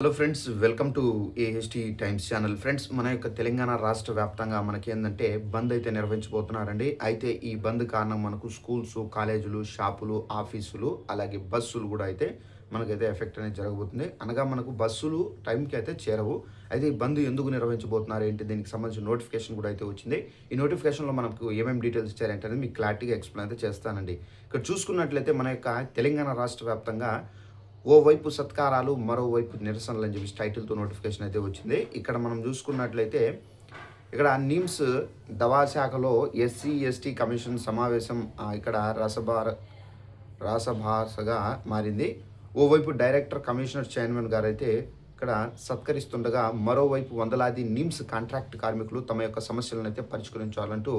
Hello friends, welcome to AHT times channel. Friends, మన యొక్క తెలంగాణ రాష్ట్ర వ్యాప్తంగా మనకేందంటే బంద్ అయితే నిర్వహించబోతున్నారండి. అయితే ఈ బంద్ కారణం మనకు స్కూల్స్, కాలేజీలు, షాపులు, ఆఫీసులు, అలాగే బస్సులు కూడా అయితే మనకైతే ఎఫెక్ట్ అనేది జరగబోతుంది. అనగా మనకు బస్సులు టైంకి అయితే చేరవు. అయితే ఈ బంద్ ఎందుకు నిర్వహించబోతున్నారు ఏంటి, దీనికి సంబంధించిన నోటిఫికేషన్ కూడా అయితే వచ్చింది. ఈ నోటిఫికేషన్లో మనకు ఏమేమి డీటెయిల్స్ ఇచ్చారంటే మీకు క్లారిటీగా ఎక్స్ప్లెయిన్ అయితే చేస్తానండి. ఇక్కడ చూసుకున్నట్లయితే మన యొక్క తెలంగాణ రాష్ట్ర వ్యాప్తంగా ఓవైపు సత్కారాలు, మరోవైపు నిరసనలు అని చెప్పి టైటిల్తో నోటిఫికేషన్ అయితే వచ్చింది. ఇక్కడ మనం చూసుకున్నట్లయితే ఇక్కడ నీమ్స్ దవా శాఖలో ఎస్సీ ఎస్టీ కమిషన్ సమావేశం ఇక్కడ రాసభాసగా మారింది. ఓవైపు డైరెక్టర్ కమిషనర్ చైర్మన్ గారు అయితే ఇక్కడ సత్కరిస్తుండగా, మరోవైపు వందలాది నిమ్స్ కాంట్రాక్ట్ కార్మికులు తమ యొక్క సమస్యలను అయితే పరిష్కరించాలంటూ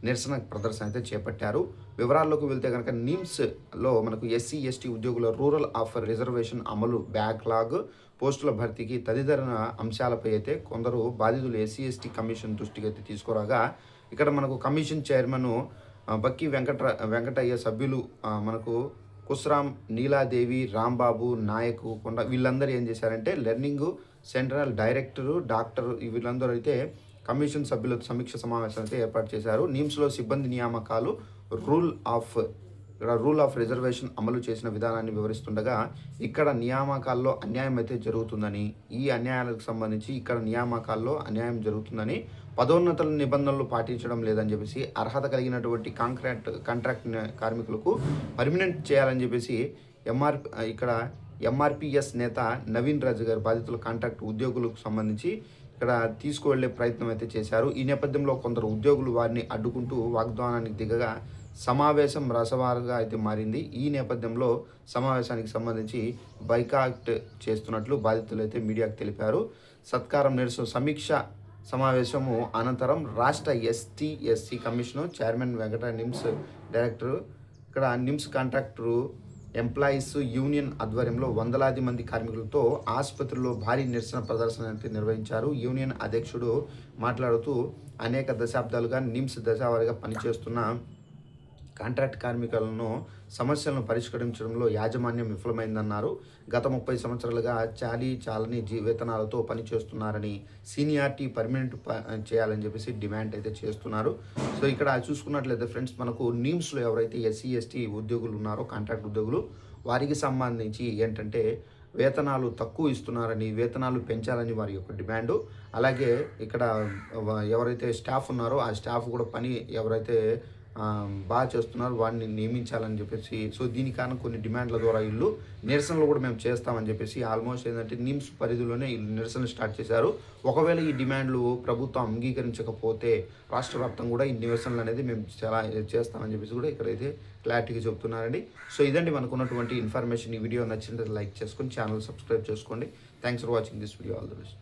నిరసన ప్రదర్శన అయితే చేపట్టారు. వివరాల్లోకి వెళ్తే కనుక నిమ్స్లో మనకు ఎస్సీ ఎస్టీ ఉద్యోగుల రూరల్ ఆఫర్ రిజర్వేషన్ అమలు, బ్యాక్లాగ్, పోస్టుల భర్తీకి తదితర అంశాలపై అయితే కొందరు బాధితులు ఎస్సీ ఎస్టీ కమిషన్ దృష్టికి అయితే తీసుకురాగా, ఇక్కడ మనకు కమిషన్ చైర్మన్ బక్కి వెంకటయ్య, సభ్యులు మనకు కుస్రామ్, నీలాదేవి, రాంబాబు, నాయకు కొండ వీళ్ళందరూ ఏం చేశారంటే లెర్నింగ్ సెంట్రల్ డైరెక్టరు, డాక్టర్ వీళ్ళందరూ అయితే కమిషన్ సభ్యులతో సమీక్ష సమావేశం అయితే ఏర్పాటు చేశారు. నిమ్స్లో సిబ్బంది నియామకాలు, రూల్ ఆఫ్ రిజర్వేషన్ అమలు చేసిన విధానాన్ని వివరిస్తుండగా, ఇక్కడ నియామకాల్లో అన్యాయం అయితే జరుగుతుందని, ఈ అన్యాయాలకు సంబంధించి ఇక్కడ నియామకాల్లో అన్యాయం జరుగుతుందని, పదోన్నతుల నిబంధనలు పాటించడం లేదని చెప్పేసి, అర్హత కలిగినటువంటి కాంట్రాక్ట్ కార్మికులకు పర్మనెంట్ చేయాలని చెప్పేసి ఇక్కడ ఎంఆర్పిఎస్ నేత నవీన్ రాజు గారు బాధితుల కాంట్రాక్ట్ ఉద్యోగులకు సంబంధించి ఇక్కడ తీసుకువెళ్లే ప్రయత్నం అయితే చేశారు. ఈ నేపథ్యంలో కొందరు ఉద్యోగులు వారిని అడ్డుకుంటూ వాగ్దానానికి దిగగా సమావేశం రసవారుగా అయితే మారింది. ఈ నేపథ్యంలో సమావేశానికి సంబంధించి బైకాట్ చేస్తున్నట్లు బాధితులు అయితే మీడియాకు తెలిపారు. సత్కారం నిరసన సమీక్ష సమావేశము అనంతరం రాష్ట్ర SC commission chairman Venkata, NIMS director, ఇక్కడ నిమ్స్ కాంట్రాక్టరు ఎంప్లాయీస్ యూనియన్ ఆధ్వర్యంలో వందలాది మంది కార్మికులతో ఆసుపత్రిలో భారీ నిరసన ప్రదర్శన అయితే నిర్వహించారు. యూనియన్ అధ్యక్షుడు మాట్లాడుతూ, అనేక దశాబ్దాలుగా నిమ్స్ దశావారీగా పనిచేస్తున్న కాంట్రాక్ట్ కార్మికులను సమస్యలను పరిష్కరించడంలో యాజమాన్యం విఫలమైందన్నారు. గత 30 సంవత్సరాలుగా చాలని వేతనాలతో పనిచేస్తున్నారని, సీనియారిటీ పర్మనెంట్ చేయాలని చెప్పేసి డిమాండ్ అయితే చేస్తున్నారు. సో ఇక్కడ చూసుకున్నట్లయితే ఫ్రెండ్స్, మనకు నిమ్స్లో ఎవరైతే ఎస్సీ ఎస్టీ ఉద్యోగులు ఉన్నారో, కాంట్రాక్ట్ ఉద్యోగులు, వారికి సంబంధించి ఏంటంటే వేతనాలు తక్కువ ఇస్తున్నారని, వేతనాలు పెంచాలని వారి యొక్క డిమాండు. అలాగే ఇక్కడ ఎవరైతే స్టాఫ్ ఉన్నారో ఆ స్టాఫ్ కూడా పని ఎవరైతే బాగా చేస్తున్నారు వాడిని నియమించాలని చెప్పేసి, సో దీని కారణం కొన్ని డిమాండ్ల ద్వారా వీళ్ళు నిరసనలు కూడా మేము చేస్తామని చెప్పేసి ఆల్మోస్ట్ ఏంటంటే నిమ్స్ పరిధిలోనే వీళ్ళు నిరసనలు స్టార్ట్ చేశారు. ఒకవేళ ఈ డిమాండ్లు ప్రభుత్వం అంగీకరించకపోతే రాష్ట్ర వ్యాప్తంగా కూడా ఈ నిరసనలు అనేది మేము చాలా చేస్తామని చెప్పేసి కూడా ఇక్కడైతే క్లారిటీగా చెప్తున్నారండి. సో ఇదండి మనకు ఉన్నటువంటి ఇన్ఫర్మేషన్. ఈ వీడియో నచ్చినట్లయితే లైక్ చేసుకొని ఛానల్ సబ్స్క్రైబ్ చేసుకోండి. Thanks for watching this video. All the best.